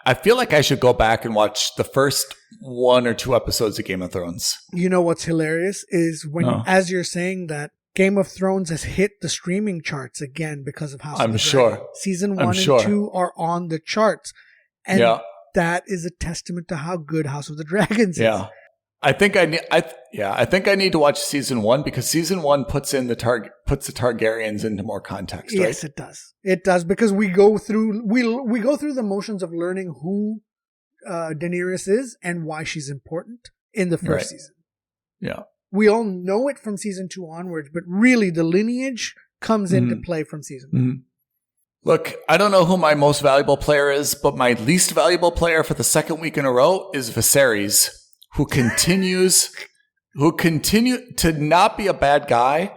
S2: I feel like I should go back and watch the first 1 or 2 episodes of Game of Thrones.
S3: You know what's hilarious is as you're saying that, Game of Thrones has hit the streaming charts again because of House of the Dragon. Season 1 and 2 are on the charts. And that is a testament to how good House of the Dragons is.
S2: Yeah. I think I need to watch season 1 because season 1 puts the Targaryens into more context, right?
S3: Yes, it does. It does because we go through the motions of learning who Daenerys is and why she's important in the first season.
S2: Yeah.
S3: We all know it from season 2 onwards, but really the lineage comes into play from season 1.
S2: Look, I don't know who my most valuable player is, but my least valuable player for the second week in a row is Viserys, who continues to not be a bad guy,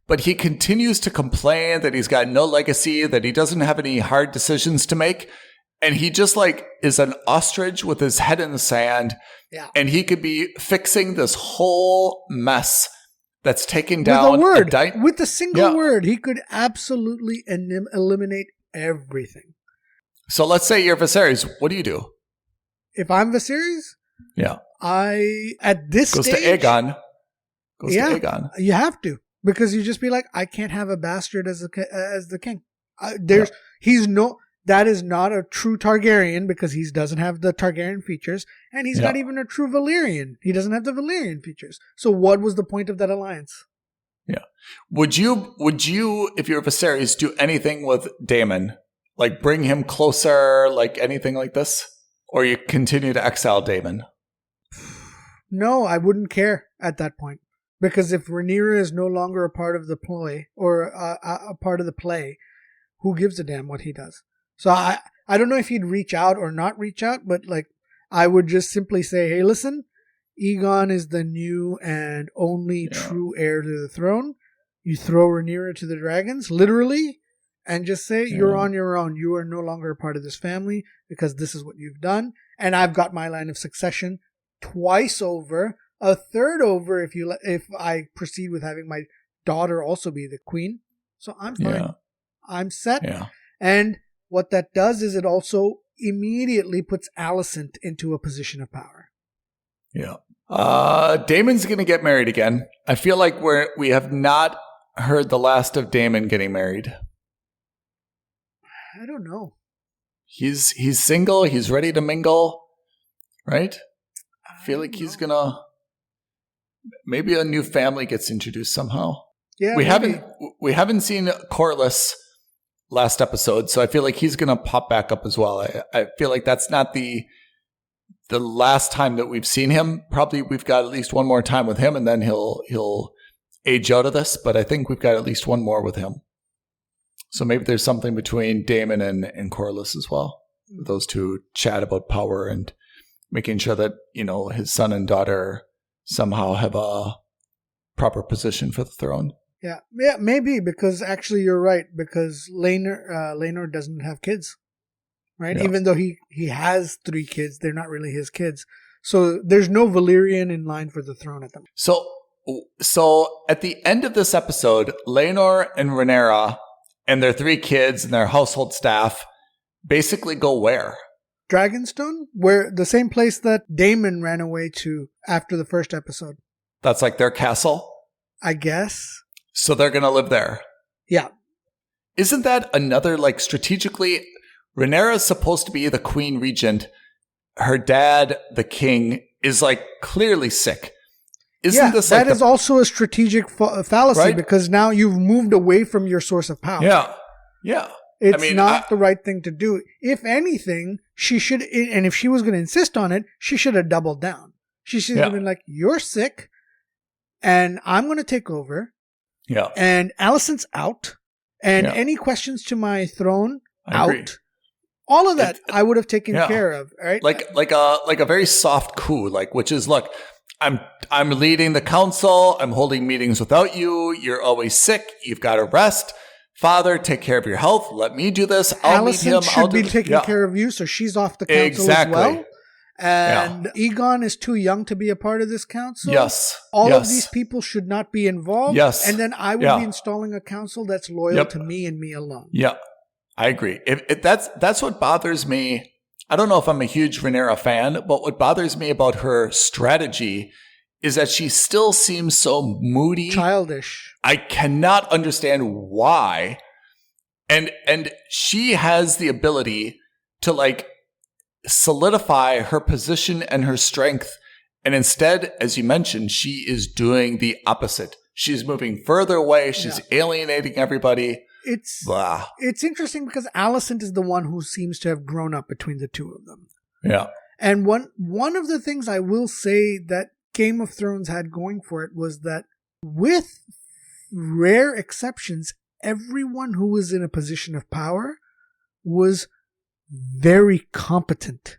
S2: but he continues to complain that he's got no legacy, that he doesn't have any hard decisions to make. And he just is an ostrich with his head in the sand. Yeah. And he could be fixing this whole mess that's taken down.
S3: With a single word, he could absolutely eliminate everything.
S2: So let's say you're Viserys. What do you do?
S3: If I'm Viserys?
S2: Yeah.
S3: At this
S2: stage...
S3: Goes
S2: to Aegon.
S3: You have to. Because you just be like, I can't have a bastard as the king. That is not a true Targaryen because he doesn't have the Targaryen features, and he's not even a true Valyrian. He doesn't have the Valyrian features. So what was the point of that alliance?
S2: Yeah. Would you, if you're Viserys, do anything with Daemon? Like bring him closer, like anything like this? Or you continue to exile Daemon?
S3: No, I wouldn't care at that point. Because if Rhaenyra is no longer a part of the ploy, or a part of the play, who gives a damn what he does? So I don't know if he'd reach out or not reach out, but I would just simply say, hey, listen, Aegon is the new and only true heir to the throne. You throw Rhaenyra to the dragons, literally, and just say, you're on your own. You are no longer a part of this family because this is what you've done. And I've got my line of succession twice over, a third over if I proceed with having my daughter also be the queen. So I'm fine. Yeah. I'm set. Yeah. And what that does is it also immediately puts Alicent into a position of power.
S2: Yeah. Daemon's going to get married again. I feel like we have not heard the last of Daemon getting married.
S3: I don't know.
S2: He's single. He's ready to mingle, right? I feel like he's gonna. Maybe a new family gets introduced somehow.
S3: Yeah,
S2: we haven't seen Corlys last episode, so I feel like he's gonna pop back up as well. I feel like that's not the last time that we've seen him. Probably we've got at least one more time with him, and then he'll age out of this. But I think we've got at least one more with him. So maybe there's something between Daemon and Corlys as well. Those two chat about power and making sure that, his son and daughter somehow have a proper position for the throne.
S3: Yeah, maybe, because actually you're right, because Laenor doesn't have kids, right?
S2: Yeah.
S3: Even though he has 3 kids, they're not really his kids. So there's no Valyrian in line for the throne at the moment.
S2: So at the end of this episode, Laenor and Rhaenyra and their 3 kids and their household staff basically go where?
S3: Dragonstone, where the same place that Daemon ran away to after the first episode.
S2: That's like their castle?
S3: I guess.
S2: So they're going to live there?
S3: Yeah.
S2: Isn't that another, strategically, Rhaenyra is supposed to be the queen regent. Her dad, the king, is, clearly sick. Isn't this
S3: that is also a strategic fallacy, right? Because now you've moved away from your source of power.
S2: Yeah.
S3: It's not the right thing to do. If anything, she should, and if she was going to insist on it, she should have doubled down. She should have been like, you're sick, and I'm going to take over.
S2: Yeah.
S3: And Alicent's out, and any questions to my throne, out. All of that I would have taken care of, right?
S2: Like a very soft coup, which is, look, I'm leading the council. I'm holding meetings without you. You're always sick. You've got to rest. Father, take care of your health. Let me do this. I'll meet him.
S3: Alicent should be taking care of you, so she's off the council as well. And Aegon is too young to be a part of this council.
S2: Yes.
S3: All of these people should not be involved.
S2: Yes.
S3: And then I would be installing a council that's loyal to me and me alone.
S2: Yeah, I agree. If that's what bothers me. I don't know if I'm a huge Rhaenyra fan, but what bothers me about her strategy is that she still seems so moody.
S3: Childish.
S2: I cannot understand why. And she has the ability to solidify her position and her strength. And instead, as you mentioned, she is doing the opposite. She's moving further away. She's alienating everybody.
S3: It's interesting because Alicent is the one who seems to have grown up between the two of them.
S2: Yeah.
S3: And one of the things I will say that Game of Thrones had going for it was that, with rare exceptions, everyone who was in a position of power was very competent,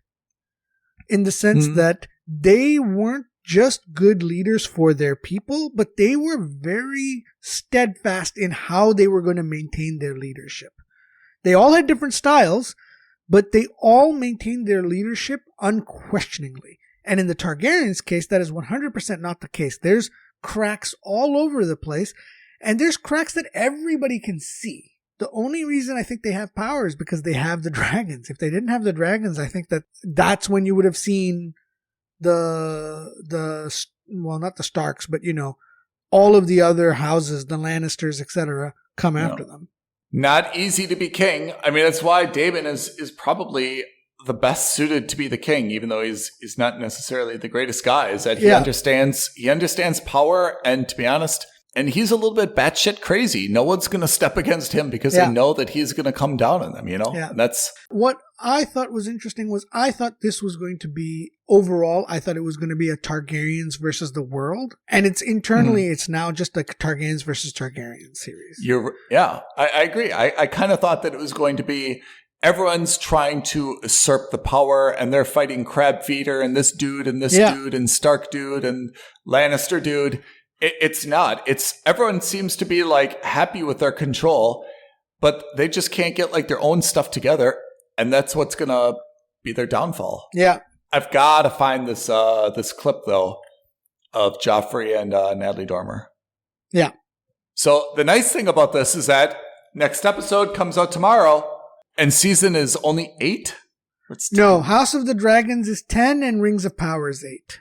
S3: in the sense that they weren't just good leaders for their people, but they were very steadfast in how they were going to maintain their leadership. They all had different styles, but they all maintained their leadership unquestioningly. And in the Targaryens' case, that is 100% not the case. There's cracks all over the place, and there's cracks that everybody can see. The only reason I think they have power is because they have the dragons. If they didn't have the dragons, I think that's when you would have seen well, not the Starks, but all of the other houses, the Lannisters, etc., come after them.
S2: Not easy to be king. I mean, that's why Daemon is probably the best suited to be the king, even though he's not necessarily the greatest guy. Is that he understands power, and to be honest, and he's a little bit batshit crazy. No one's going to step against him because they know that he's going to come down on them.
S3: Yeah.
S2: And that's
S3: what I thought was interesting. I thought this was going to be overall. I thought it was going to be a Targaryens versus the world, and it's internally. It's now just like a Targaryens versus Targaryen series.
S2: I agree. I kind of thought that it was going to be. Everyone's trying to usurp the power, and they're fighting Crab Feeder and this dude and this dude and Stark dude and Lannister dude. It's not. Everyone seems to be happy with their control, but they just can't get their own stuff together, and that's what's gonna be their downfall.
S3: Yeah,
S2: I've got to find this clip though of Joffrey and Natalie Dormer.
S3: Yeah.
S2: So the nice thing about this is that next episode comes out tomorrow. And season is only 8?
S3: No, House of the Dragons is 10 and Rings of Power is 8.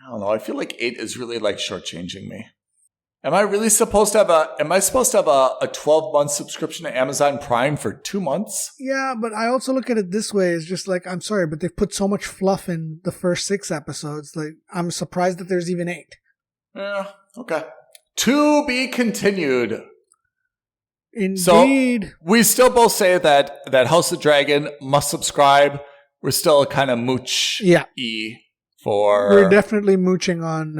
S2: I don't know. I feel like 8 is really shortchanging me. Am I really supposed to have a 12-month subscription to Amazon Prime for 2 months?
S3: Yeah, but I also look at it this way. It's just like, I'm sorry, but they've put so much fluff in the first 6 episodes. Like, I'm surprised that there's even 8.
S2: Yeah, okay. To be continued.
S3: Indeed.
S2: So we still both say that House of Dragon must subscribe. We're still kind of mooch-y for...
S3: We're definitely mooching on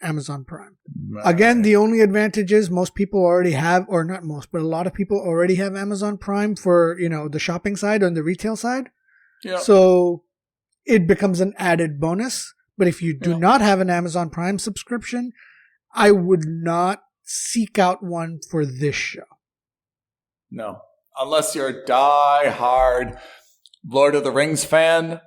S3: Amazon Prime. Right. Again, the only advantage is most people already have, or not most, but a lot of people already have Amazon Prime for, the shopping side and the retail side. Yeah. So it becomes an added bonus. But if you do not have an Amazon Prime subscription, I would not seek out one for this show.
S2: No. Unless you're a die-hard Lord of the Rings fan,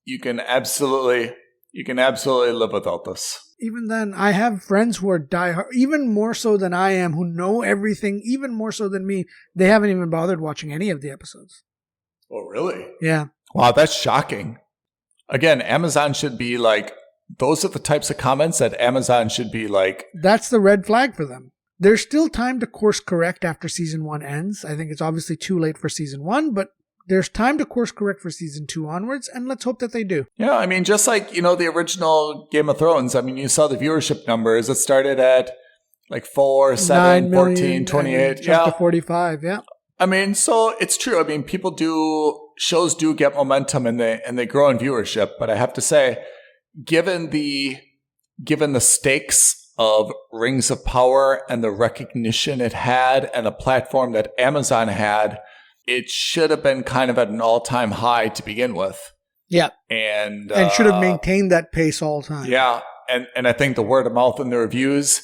S2: you can absolutely live without this.
S3: Even then, I have friends who are die-hard, even more so than I am, who know everything, even more so than me. They haven't even bothered watching any of the episodes.
S2: Oh, really?
S3: Yeah.
S2: Wow, that's shocking. Again, Amazon should be like, those are the types of comments that Amazon should be like.
S3: That's the red flag for them. There's still time to course correct after season 1 ends. I think it's obviously too late for season 1, but there's time to course correct for season 2 onwards, and let's hope that they do.
S2: Yeah, I mean, just like, the original Game of Thrones, I mean, you saw the viewership numbers. It started at like 4, 7, 14, 28.
S3: Yeah. To 45, yeah.
S2: I mean, so it's true. I mean, shows do get momentum and they grow in viewership. But I have to say, given the stakes of Rings of Power and the recognition it had and the platform that Amazon had, it should have been kind of at an all-time high to begin with.
S3: Yeah.
S2: And
S3: should have maintained that pace all the time.
S2: Yeah. And I think the word of mouth and the reviews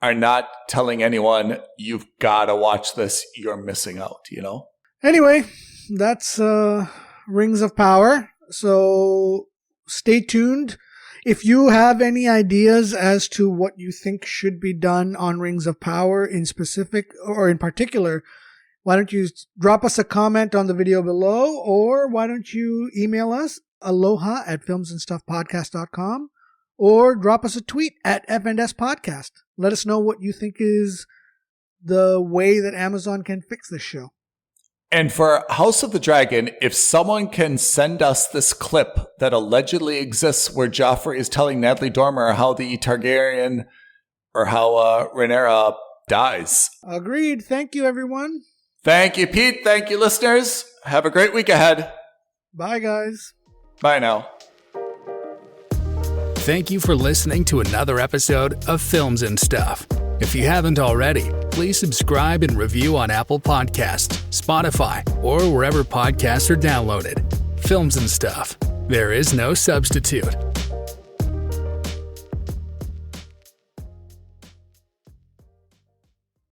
S2: are not telling anyone, you've got to watch this, you're missing out,
S3: Anyway, that's Rings of Power. So stay tuned. If you have any ideas as to what you think should be done on Rings of Power in specific or in particular, why don't you drop us a comment on the video below, or why don't you email us aloha@filmsandstuffpodcast.com, or drop us a tweet at FNS Podcast. Let us know what you think is the way that Amazon can fix this show.
S2: And for House of the Dragon, if someone can send us this clip that allegedly exists where Joffrey is telling Natalie Dormer how the Targaryen or how Rhaenyra dies.
S3: Agreed. Thank you, everyone.
S2: Thank you, Pete. Thank you, listeners. Have a great week ahead.
S3: Bye, guys.
S2: Bye now.
S1: Thank you for listening to another episode of Films and Stuff. If you haven't already, please subscribe and review on Apple Podcasts, Spotify, or wherever podcasts are downloaded. Films and Stuff. There is no substitute.